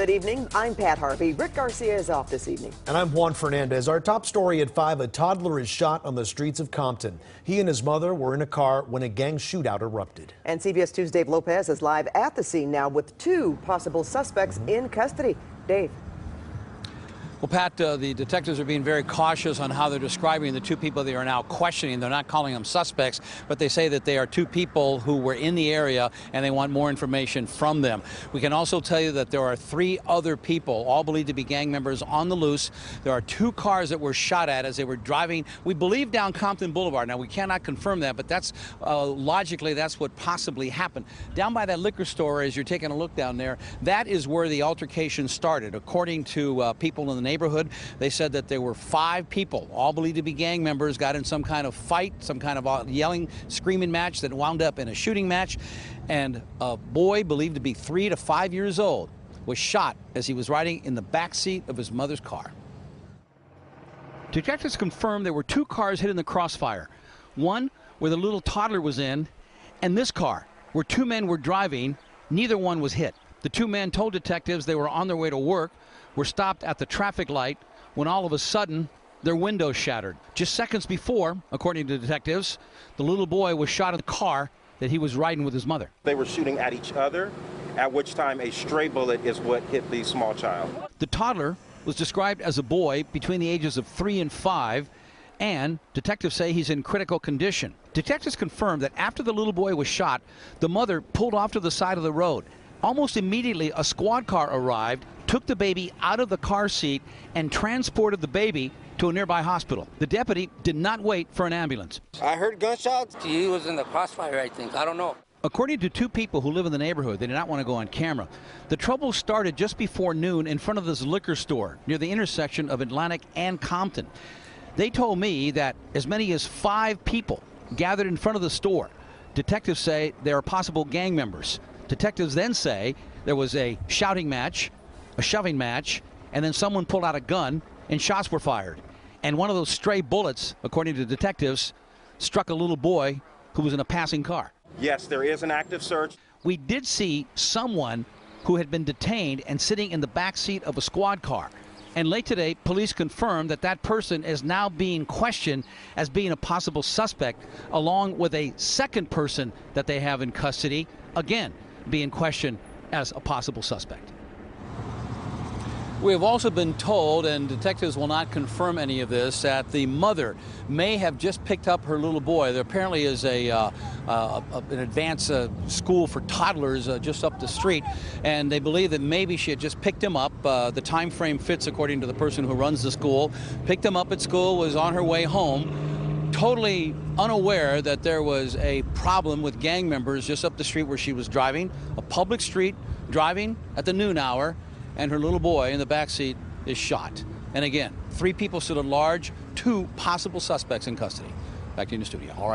Good evening. I'm Pat Harvey. Rick Garcia is off this evening. And I'm Juan Fernandez. Our top story at 5, a toddler is shot on the streets of Compton. He and his mother were in a car when a gang shootout erupted. And CBS 2's Dave Lopez is live at the scene now with 2 possible suspects in custody. Dave. Well, Pat, the detectives are being very cautious on how they're describing the 2 people they are now questioning. They're not calling them suspects, but they say that they are 2 people who were in the area and they want more information from them. We can also tell you that there are 3 other people, all believed to be gang members, on the loose. There are 2 cars that were shot at as they were driving, we believe, down Compton Boulevard. Now, we cannot confirm that, but that's logically, that's what possibly happened. Down by that liquor store, as you're taking a look down there, that is where the altercation started. According to people in the neighborhood, they said that there were 5 people, all believed to be gang members, got in some kind of fight, some kind of yelling, screaming match that wound up in a shooting match. And a boy believed to be 3 to 5 years old was shot as he was riding in the back seat of his mother's car. Detectives confirmed there were 2 cars hit in the crossfire. One where the little toddler was in, and this car where 2 men were driving. Neither one was hit. The 2 men told detectives they were on their way to work, were stopped at the traffic light when all of a sudden their windows shattered. Just seconds before, according to detectives, the little boy was shot in the car that he was riding with his mother. They were shooting at each other, at which time a stray bullet is what hit the small child. The toddler was described as a boy between the ages of 3 and 5, and detectives say he's in critical condition. Detectives confirmed that after the little boy was shot, the mother pulled off to the side of the road. Almost immediately, a squad car arrived, took the baby out of the car seat, and transported the baby to a nearby hospital. The deputy did not wait for an ambulance. I heard gunshots. He was in the crossfire, I think. I don't know. According to 2 people who live in the neighborhood, they did not want to go on camera. The trouble started just before noon in front of this liquor store near the intersection of Atlantic and Compton. They told me that as many as 5 people gathered in front of the store. Detectives say they are possible gang members. Detectives then say there was a shouting match, a shoving match, and then someone pulled out a gun and shots were fired. And one of those stray bullets, according to detectives, struck a little boy who was in a passing car. Yes, there is an active search. We did see someone who had been detained and sitting in the back seat of a squad car. And late today, police confirmed that that person is now being questioned as being a possible suspect, along with a second person that they have in custody, again, being questioned as a possible suspect. We have also been told, and detectives will not confirm any of this, that the mother may have just picked up her little boy. There apparently is an advanced school for toddlers just up the street, and they believe that maybe she had just picked him up. The time frame fits according to the person who runs the school. Picked him up at school, was on her way home, totally unaware that there was a problem with gang members just up the street where she was driving, a public street, driving at the noon hour, and her little boy in the back seat is shot. And again, 3 people stood at large, 2 possible suspects in custody. Back to you in the studio. All right.